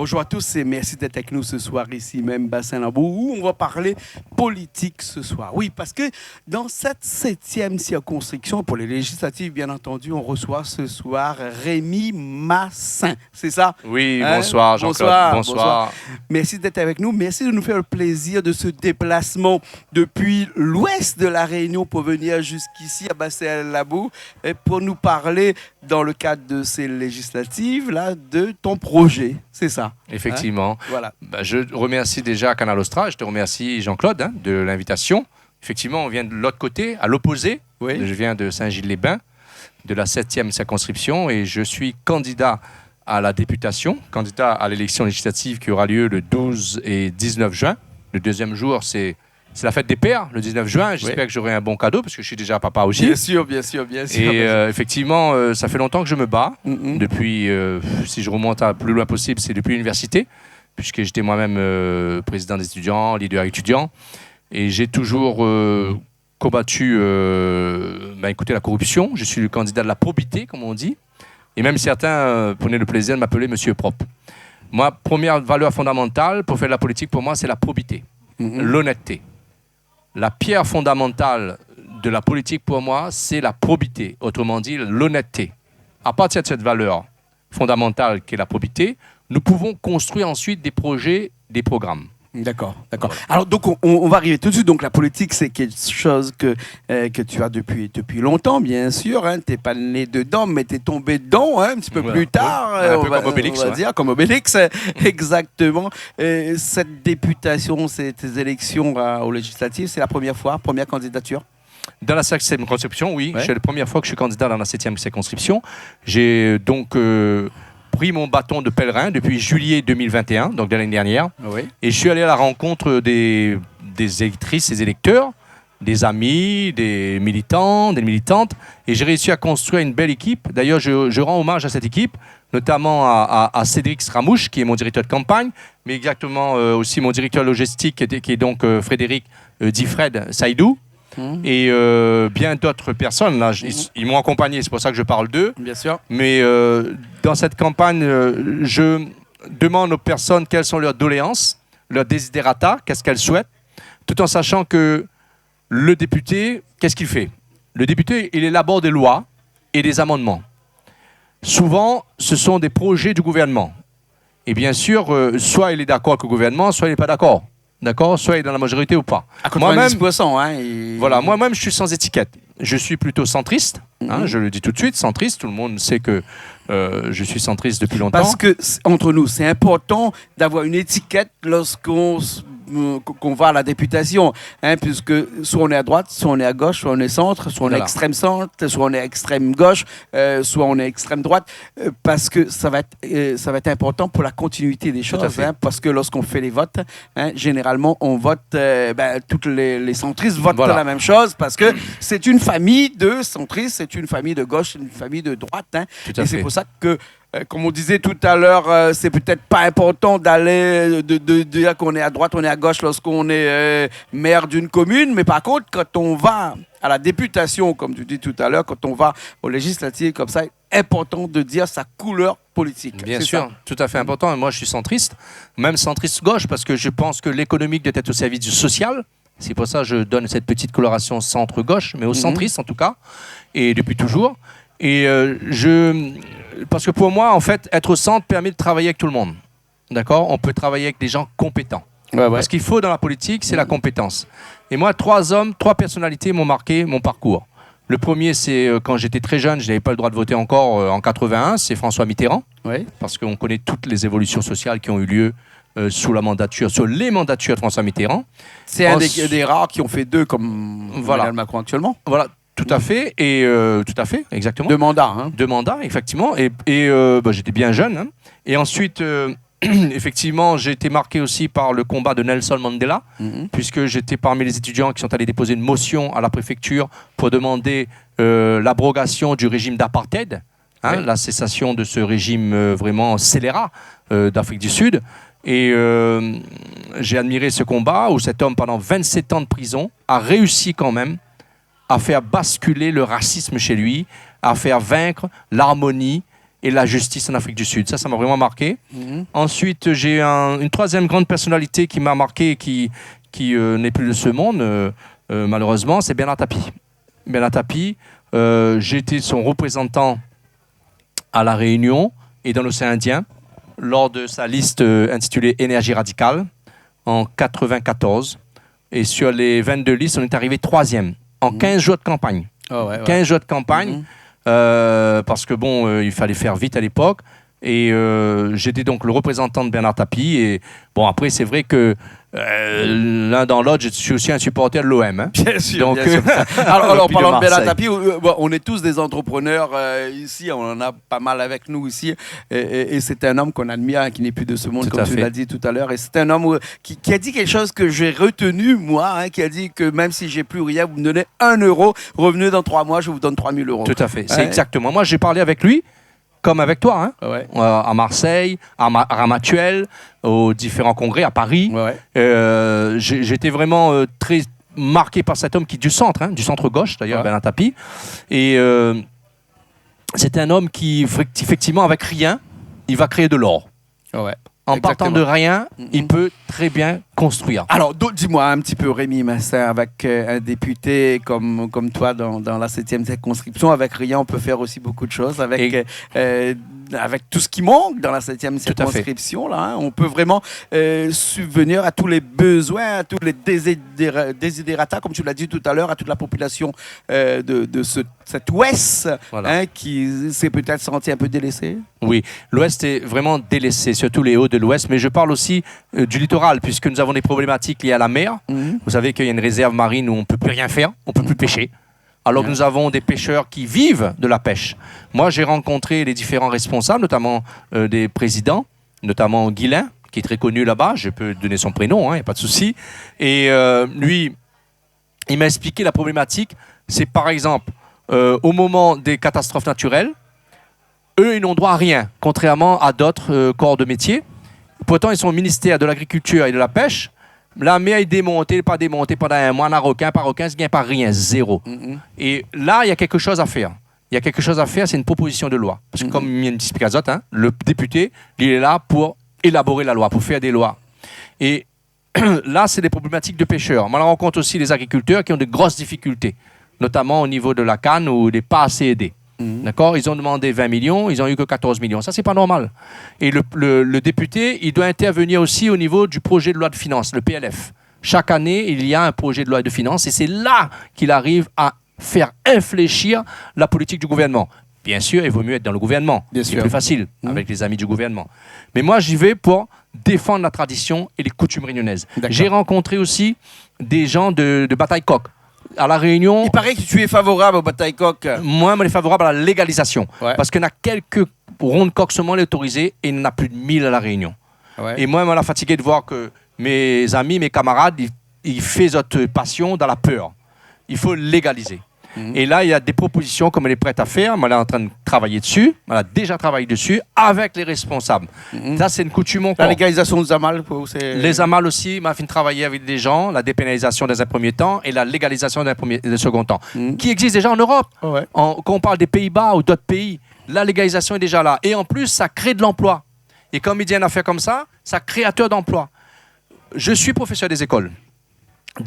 Bonjour à tous et merci d'être avec nous ce soir ici même, Bassin Lambeau, où on va parler politique ce soir. Oui, parce que dans cette 7e circonscription, pour les législatives, bien entendu, on reçoit ce soir Rémi Massin. C'est ça? Oui, bonsoir Jean-Claude. Bonsoir. Merci d'être avec nous. Merci de nous faire le plaisir de ce déplacement depuis l'ouest de la Réunion pour venir jusqu'ici à Bassin Lambeau pour nous parler, dans le cadre de ces législatives-là, de ton projet. C'est ça. Effectivement. Voilà. Je remercie déjà Canal Austral, je te remercie Jean-Claude de l'invitation. Effectivement, on vient de l'autre côté, à l'opposé. Oui. Je viens de Saint-Gilles-les-Bains, de la 7e circonscription, et je suis candidat à la députation, candidat à l'élection législative qui aura lieu le 12 et 19 juin. Le deuxième jour, c'est la fête des pères, le 19 juin. J'espère que j'aurai un bon cadeau, parce que je suis déjà papa aussi. Bien sûr, bien sûr, bien sûr. Et effectivement, ça fait longtemps que je me bats. Depuis, si je remonte à plus loin possible, c'est depuis l'université, puisque j'étais moi-même président des étudiants, leader étudiant. Et j'ai toujours combattu écoutez, la corruption. Je suis le candidat de la probité, comme on dit. Et même certains prenaient le plaisir de m'appeler Monsieur Propre. Moi, première valeur fondamentale pour faire de la politique, pour moi, c'est la probité, l'honnêteté. La pierre fondamentale de la politique, pour moi, c'est la probité, autrement dit, l'honnêteté. À partir de cette valeur fondamentale qu'est la probité, nous pouvons construire ensuite des projets, des programmes. D'accord, d'accord. Voilà. Alors, donc, on va arriver tout de suite. Donc, la politique, c'est quelque chose que tu as depuis longtemps, bien sûr. Hein. Tu n'es pas né dedans, mais tu es tombé dedans un petit peu plus tard. Un peu comme Obélix. On va dire, comme Obélix, exactement. Cette députation, ces élections aux législatives, c'est la première fois, première candidature? Dans la 7e circonscription, oui. C'est la première fois que je suis candidat dans la 7e circonscription. J'ai donc pris mon bâton de pèlerin depuis juillet 2021, donc de l'année dernière. Oui. Et je suis allé à la rencontre des électrices, des électeurs, des amis, des militants, des militantes. Et j'ai réussi à construire une belle équipe. D'ailleurs, je rends hommage à cette équipe, notamment à Cédric Sramouche, qui est mon directeur de campagne, mais exactement aussi mon directeur logistique, qui est donc Frédéric Difred Saïdou. Et bien d'autres personnes, là, ils m'ont accompagné, c'est pour ça que je parle d'eux. Bien sûr. Mais dans cette campagne, je demande aux personnes quelles sont leurs doléances, leurs desiderata, qu'est-ce qu'elles souhaitent, tout en sachant que le député, qu'est-ce qu'il fait? Le député, il élabore des lois et des amendements. Souvent, ce sont des projets du gouvernement. Et bien sûr, soit il est d'accord avec le gouvernement, soit il n'est pas d'accord. D'accord, soit il est dans la majorité ou pas. À 90%, hein. Voilà, moi-même, je suis sans étiquette. Je suis plutôt centriste, je le dis tout de suite, centriste. Tout le monde sait que je suis centriste depuis longtemps. Parce que, entre nous, c'est important d'avoir une étiquette lorsqu'on va à la députation, hein, puisque soit on est à droite, soit on est à gauche, soit on est centre, soit on est extrême centre, soit on est extrême gauche, soit on est extrême droite, parce que ça va être important pour la continuité des choses, hein, parce que lorsqu'on fait les votes, hein, généralement on vote, toutes les centristes votent la même chose, parce que c'est une famille de centristes, c'est une famille de gauche, une famille de droite, hein, et c'est pour ça que comme on disait tout à l'heure, c'est peut-être pas important d'aller de dire qu'on est à droite, on est à gauche lorsqu'on est maire d'une commune, mais par contre, quand on va à la députation, comme tu dis tout à l'heure, quand on va aux législatives comme ça, important de dire sa couleur politique. Bien sûr, tout à fait important. Et moi, je suis centriste, même centriste gauche, parce que je pense que l'économique doit être au service du social. C'est pour ça que je donne cette petite coloration centre-gauche, mais au centriste en tout cas, et depuis toujours. Et parce que pour moi, en fait, être au centre permet de travailler avec tout le monde. D'accord? On peut travailler avec des gens compétents. Ce qu'il faut dans la politique, c'est la compétence. Et moi, 3 personnalités m'ont marqué mon parcours. Le premier, c'est quand j'étais très jeune, je n'avais pas le droit de voter encore en 81, c'est François Mitterrand. Parce qu'on connaît toutes les évolutions sociales qui ont eu lieu sous les mandatures de François Mitterrand. C'est un des rares qui ont fait 2 comme Emmanuel Macron actuellement. Voilà. Tout à fait, exactement. 2 mandats. Hein. 2 mandats, effectivement. Et j'étais bien jeune. Hein. Et ensuite, effectivement, j'ai été marqué aussi par le combat de Nelson Mandela, puisque j'étais parmi les étudiants qui sont allés déposer une motion à la préfecture pour demander l'abrogation du régime d'apartheid, la cessation de ce régime vraiment scélérat d'Afrique du Sud. Et j'ai admiré ce combat où cet homme, pendant 27 ans de prison, a réussi quand même à faire basculer le racisme chez lui, à faire vaincre l'harmonie et la justice en Afrique du Sud. Ça m'a vraiment marqué. Ensuite, j'ai une troisième grande personnalité qui m'a marqué, qui n'est plus de ce monde, malheureusement, c'est Bernard Tapie. Bernard Tapie, j'ai été son représentant à La Réunion et dans l'océan Indien lors de sa liste intitulée Énergie radicale en 1994. Et sur les 22 listes, on est arrivé 3e en 15 jours de campagne. 15 jours de campagne, parce que bon, il fallait faire vite à l'époque. Et j'étais donc le représentant de Bernard Tapie. Et bon, après, c'est vrai que l'un dans l'autre, je suis aussi un supporter de l'OM. Hein. Bien sûr. Donc, bien sûr. Alors parlant de Bernard Tapie, on est tous des entrepreneurs ici, on en a pas mal avec nous ici. Et c'est un homme qu'on admire, qui n'est plus de ce monde, comme tu l'as dit tout à l'heure. Et c'est un homme qui a dit quelque chose que j'ai retenu, moi, qui a dit que même si j'ai plus rien, vous me donnez 1 euro, revenez dans 3 mois, je vous donne 3 000 euros. Tout à fait, c'est exactement. Moi, j'ai parlé avec lui. Comme avec toi, hein, à Marseille, à Ramatuelle, aux différents congrès, à Paris. J'étais vraiment très marqué par cet homme qui est du centre-gauche d'ailleurs, Bernard Tapie. Et c'est un homme qui, effectivement, avec rien, il va créer de l'or. En partant de rien, il peut très bien construire. Alors, dis-moi un petit peu, Rémi Massin, avec un député comme toi dans la 7e circonscription, avec rien, on peut faire aussi beaucoup de choses. Avec tout ce qui manque dans la 7e circonscription, là, on peut vraiment subvenir à tous les besoins, à tous les désidérata, comme tu l'as dit tout à l'heure, à toute la population de cet ouest qui s'est peut-être senti un peu délaissé. Oui, l'ouest est vraiment délaissé, surtout les hauts de l'ouest, mais je parle aussi du littoral, puisque nous avons des problématiques liées à la mer. Vous savez qu'il y a une réserve marine où on ne peut plus rien faire, on ne peut plus pêcher. Alors que nous avons des pêcheurs qui vivent de la pêche. Moi, j'ai rencontré les différents responsables, notamment des présidents, notamment Guilain, qui est très connu là-bas. Je peux donner son prénom, il n'y a pas de souci. Et lui, il m'a expliqué la problématique. C'est par exemple, au moment des catastrophes naturelles, eux, ils n'ont droit à rien, contrairement à d'autres corps de métier. Pourtant, ils sont au ministère de l'Agriculture et de la Pêche. La mer est démontée, pas démontée pendant un mois. Un requin, ça ne gagne pas rien, zéro. Et là, il y a quelque chose à faire. Il y a quelque chose à faire, c'est une proposition de loi. Parce que comme il y a une explication, le député, il est là pour élaborer la loi, pour faire des lois. Et là, c'est des problématiques de pêcheurs. On rencontre aussi les agriculteurs qui ont de grosses difficultés, notamment au niveau de la canne où il n'est pas assez aidé. D'accord ? Ils ont demandé 20 millions, ils n'ont eu que 14 millions. Ça, c'est pas normal. Et le député, il doit intervenir aussi au niveau du projet de loi de finances, le PLF. Chaque année, il y a un projet de loi de finances et c'est là qu'il arrive à faire infléchir la politique du gouvernement. Bien sûr, il vaut mieux être dans le gouvernement. C'est plus facile avec les amis du gouvernement. Mais moi, j'y vais pour défendre la tradition et les coutumes réunionnaises. J'ai rencontré aussi des gens de Bataille-Coq. À La Réunion... Il paraît que tu es favorable au bataille-coq. Moi, je suis favorable à la légalisation. Parce qu'il y en a quelques ronds de coq seulement autorisés et il y en a plus de 1000 à La Réunion. Et moi, je suis fatigué de voir que mes amis, mes camarades, ils font notre passion dans la peur. Il faut légaliser. Et là, il y a des propositions comme elle est prête à faire. Elle est en train de travailler dessus. Elle a déjà travaillé dessus avec les responsables. Ça, c'est une coutume encore. La légalisation des amals, les amals aussi, m'a fait travailler avec des gens, la dépénalisation dans un premier temps et la légalisation dans un second temps, qui existe déjà en Europe. Quand on parle des Pays-Bas ou d'autres pays, la légalisation est déjà là. Et en plus, ça crée de l'emploi. Et comme il dit une affaire comme ça créateur d'emploi. Je suis professeur des écoles.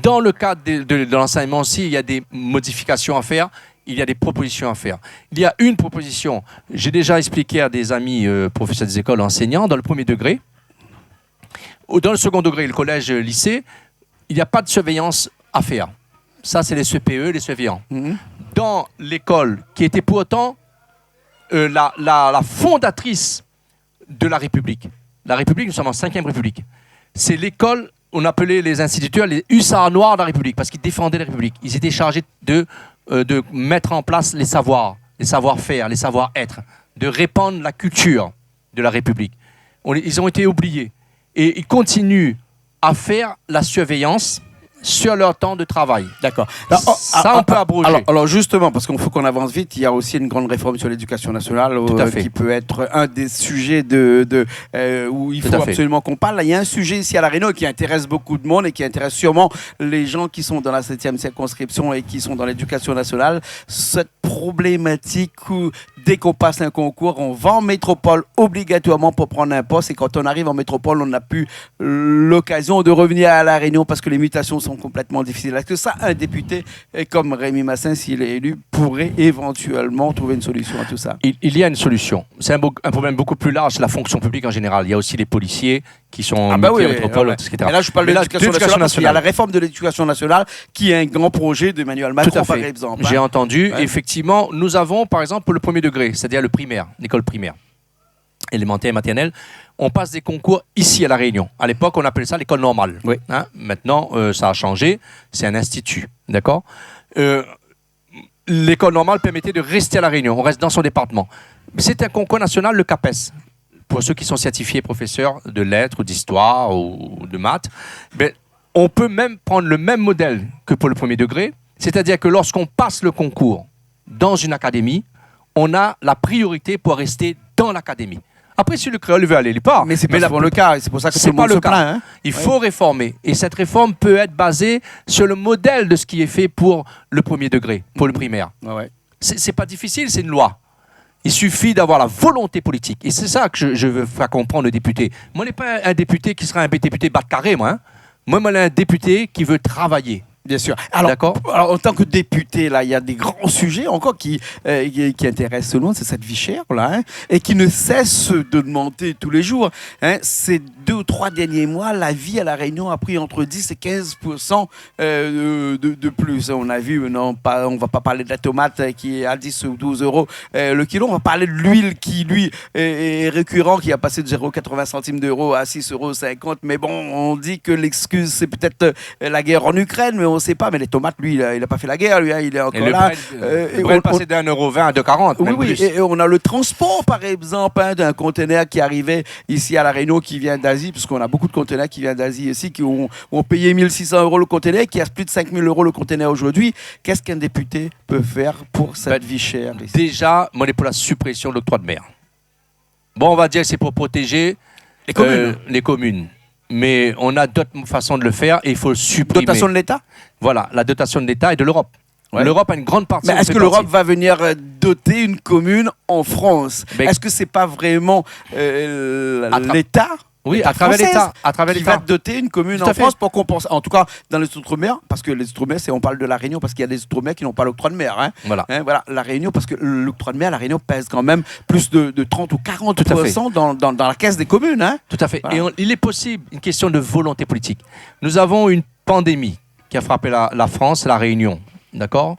Dans le cadre de l'enseignement aussi, il y a des modifications à faire, il y a des propositions à faire. Il y a une proposition, j'ai déjà expliqué à des amis professeurs des écoles enseignants, dans le premier degré. Dans le second degré, le collège, le lycée, il n'y a pas de surveillance à faire. Ça, c'est les CPE, les surveillants. Dans l'école, qui était pour autant la fondatrice de la République. La République, nous sommes en 5e République. C'est l'école... On appelait les instituteurs les hussards noirs de la République parce qu'ils défendaient la République. Ils étaient chargés de mettre en place les savoirs, les savoir-faire, les savoir-être, de répandre la culture de la République. Ils ont été oubliés. Et ils continuent à faire la surveillance sur leur temps de travail. D'accord. Ça, on peut abroger. Alors justement, parce qu'il faut qu'on avance vite, il y a aussi une grande réforme sur l'éducation nationale qui peut être un des sujets où il faut absolument qu'on parle. Là, il y a un sujet ici à La Réunion qui intéresse beaucoup de monde et qui intéresse sûrement les gens qui sont dans la 7e circonscription et qui sont dans l'éducation nationale. Cette problématique où dès qu'on passe un concours, on va en métropole obligatoirement pour prendre un poste, et quand on arrive en métropole, on n'a plus l'occasion de revenir à La Réunion parce que les mutations sont complètement difficiles. Est-ce que ça, un député comme Rémi Massin, s'il est élu, pourrait éventuellement trouver une solution à tout ça? Il y a une solution. C'est un problème beaucoup plus large, c'est la fonction publique en général. Il y a aussi les policiers qui sont en métropole, etc. Et là, je parle de l'éducation nationale parce qu'il y a la réforme de l'éducation nationale qui est un grand projet d'Emmanuel Macron, par exemple. J'ai entendu. Ouais. Effectivement, nous avons, par exemple, le premier degré, c'est-à-dire le primaire, l'école primaire, élémentaire et maternelle. On passe des concours ici à La Réunion. À l'époque, on appelait ça l'école normale. Oui. Maintenant, ça a changé. C'est un institut. D'accord. L'école normale permettait de rester à La Réunion. On reste dans son département. C'est un concours national, le CAPES. Pour ceux qui sont certifiés professeurs de lettres ou d'histoire ou de maths, on peut même prendre le même modèle que pour le premier degré. C'est-à-dire que lorsqu'on passe le concours dans une académie, on a la priorité pour rester dans l'académie. Après, si le créole veut aller, il part. Mais c'est pas le cas, et c'est pour ça que tout le monde se plaint. Hein. Il faut réformer. Et cette réforme peut être basée sur le modèle de ce qui est fait pour le premier degré, pour le primaire. Ouais. C'est pas difficile, c'est une loi. Il suffit d'avoir la volonté politique. Et c'est ça que je veux faire comprendre aux députés. Moi, je n'ai pas un député qui sera un député bas de carré, moi. Hein. Moi, je suis un député qui veut travailler. Bien sûr. Alors, en tant que député, là, il y a des grands sujets encore qui intéressent tout le monde, c'est cette vie chère, là, hein, et qui ne cesse d'augmenter tous les jours. Hein. Ces 2 ou 3 derniers mois, la vie à La Réunion a pris entre 10 et 15% de plus. On a vu, on ne va pas parler de la tomate qui est à 10 ou 12 euros le kilo, on va parler de l'huile qui, lui, est récurrent, qui a passé de 0,80 centimes d'euros à 6,50 euros. Mais bon, on dit que l'excuse, c'est peut-être la guerre en Ukraine, mais on ne sait pas, mais les tomates, lui, il n'a pas fait la guerre, lui, hein, il est encore là. Il pourrait passer de 1,20 à 2,40. Oui, et on a le transport, par exemple, hein, d'un conteneur qui arrivait ici à La Réunion, qui vient d'Asie, puisqu'on a beaucoup de conteneurs qui viennent d'Asie ici, qui ont payé 1 600 euros le conteneur, qui a plus de 5 000 euros le conteneur aujourd'hui. Qu'est-ce qu'un député peut faire pour cette vie chère ici? Déjà, moi, on est pour la suppression de l'octroi de mer. Bon, on va dire que c'est pour protéger les communes. Mais on a d'autres façons de le faire et il faut le supprimer. Dotation de l'État? Voilà, la dotation de l'État et de l'Europe. Ouais. L'Europe a une grande partie. Mais est-ce que l'Europe va venir doter une commune en France? Est-ce que c'est pas vraiment l'État? Oui, à travers l'État. Qui va doter une commune en France pour compenser. En tout cas, dans les Outre-mer, parce que les Outre-mer, on parle de La Réunion, parce qu'il y a des Outre-mer qui n'ont pas l'octroi de mer. Hein. Voilà. Voilà, La Réunion, parce que l'octroi de mer, La Réunion pèse quand même plus de 30 ou 40% dans la caisse des communes. Hein. Tout à fait. Voilà. Et il est possible, une question de volonté politique. Nous avons une pandémie qui a frappé la France, La Réunion. D'accord?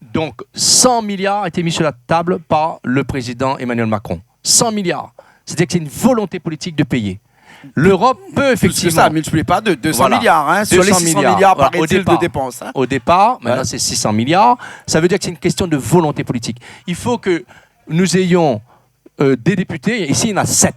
Donc, 100 milliards a été mis sur la table par le président Emmanuel Macron. 100 milliards. C'est-à-dire que c'est une volonté politique de payer. L'Europe peut effectivement... Ça ne multiplie pas de 200 milliards, hein, sur les 600 milliards par de dépenses. Hein. Au départ, maintenant c'est 600 milliards. Ça veut dire que c'est une question de volonté politique. Il faut que nous ayons des députés. Ici, il y en a 7.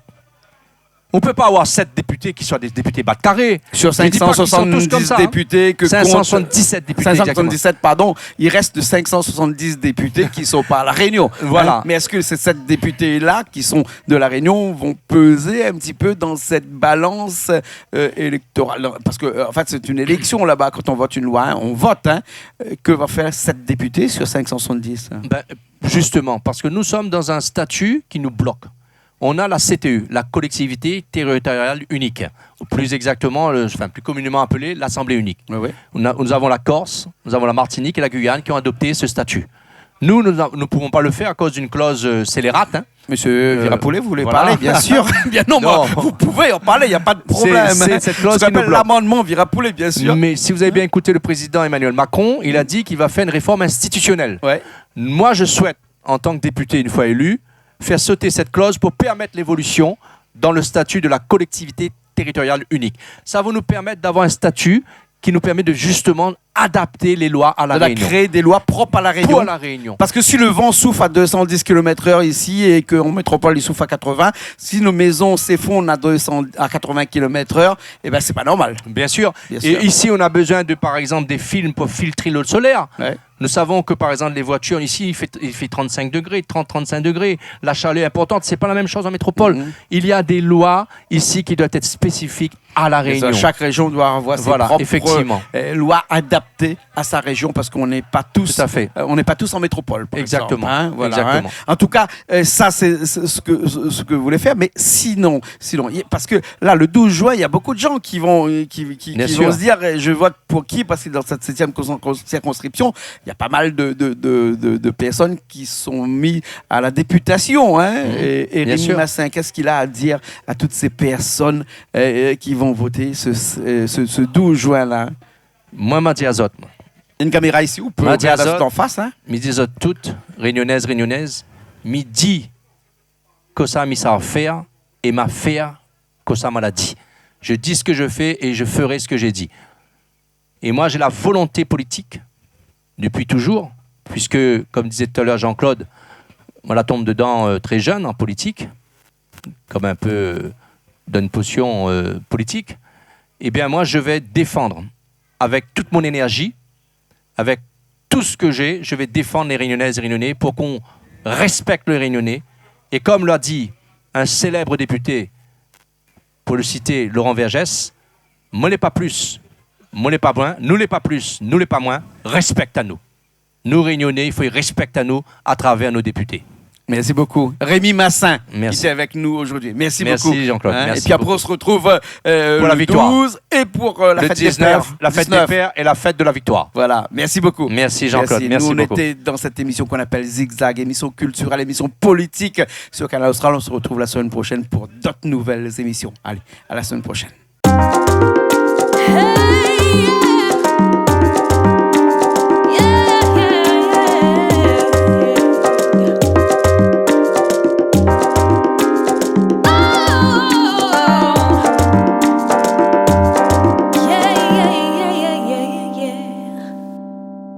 On ne peut pas avoir 7 députés qui soient des députés bas de carré. Sur 570 députés que 577 députés. 577, pardon. Il reste 570 députés qui ne sont pas à La Réunion. Voilà. Hein? Mais est-ce que ces 7 députés-là, qui sont de La Réunion, vont peser un petit peu dans cette balance électorale? Parce que, en fait, c'est une élection là-bas. Quand on vote une loi, hein, on vote. Hein. Que va faire 7 députés sur 570? Justement, parce que nous sommes dans un statut qui nous bloque. On a la CTU, la collectivité territoriale unique, ou plus exactement, plus communément appelée l'Assemblée unique. Oui. Nous avons la Corse, nous avons la Martinique et la Guyane qui ont adopté ce statut. Nous ne pouvons pas le faire à cause d'une clause scélérate. Hein. Monsieur Virapoulet, vous voulez parler, bien sûr. Bien non. Vous pouvez en parler, il n'y a pas de problème. C'est cette clause qui s'appelle l'amendement Virapoulet, bien sûr. Mais si vous avez bien écouté le président Emmanuel Macron, il a dit qu'il va faire une réforme institutionnelle. Ouais. Moi, je souhaite, en tant que député une fois élu, faire sauter cette clause pour permettre l'évolution dans le statut de la collectivité territoriale unique. Ça va nous permettre d'avoir un statut qui nous permet de justement adapter les lois à la Réunion. Créer des lois propres à la Réunion. Pour la Réunion. Parce que si le vent souffle à 210 km/h ici et qu'en métropole il souffle à 80, si nos maisons s'effondrent à 80 km/h, eh ben c'est pas normal. Bien sûr. Bien sûr. Et ici, on a besoin de, par exemple, des films pour filtrer l'eau solaire. Ouais. Nous savons que, par exemple, les voitures, ici, il fait 35 degrés, 30-35 degrés. La chaleur est importante. C'est pas la même chose en métropole. Il y a des lois ici qui doivent être spécifiques à la Réunion. Chaque région doit avoir ses propres effectivement. Lois adaptées à sa région parce qu'on n'est pas tous, tout à fait. On n'est pas tous en métropole. Exactement. Exemple, voilà, Exactement. En tout cas, ça c'est ce que vous voulez faire. Mais sinon, parce que là, le 12 juin, il y a beaucoup de gens qui vont se dire, je vote pour qui? Parce que dans cette 7e circonscription, il y a pas mal de personnes qui sont mises à la députation. Et Rémi Massin, qu'est-ce qu'il a à dire à toutes ces personnes qui vont voter ce 12 juin-là? Moi, m'a dit azot. Une caméra ici, ou peut regarder en face. Me dit azot toutes, réunionnaises, me dit que ça m'a faire et m'a faire que ça m'a dit. Je dis ce que je fais et je ferai ce que j'ai dit. Et moi, j'ai la volonté politique depuis toujours, puisque, comme disait tout à l'heure Jean-Claude, moi, la tombe dedans très jeune en politique, comme un peu d'une potion politique. Eh bien, moi, je vais défendre avec toute mon énergie, avec tout ce que j'ai, je vais défendre les Réunionnaises et Réunionnais pour qu'on respecte le Réunionnais. Et comme l'a dit un célèbre député, pour le citer, Laurent Vergès, moi l'est pas plus, moi l'est pas moins, nous l'est pas plus, nous l'est pas moins, respecte à nous. Nous Réunionnais, il faut y respecter à nous à travers nos députés. Merci beaucoup. Rémi Massin, merci. Qui est avec nous aujourd'hui. Merci beaucoup. Merci Jean-Claude. Et puis après, on se retrouve pour la victoire. 12 et pour la fête 19, des pères. La fête des pères et la fête de la victoire. Voilà. Merci beaucoup. Merci Jean-Claude. Merci nous, beaucoup. on était dans cette émission qu'on appelle Zigzag, émission culturelle, émission politique sur Canal Austral. On se retrouve la semaine prochaine pour d'autres nouvelles émissions. Allez, à la semaine prochaine. Hey!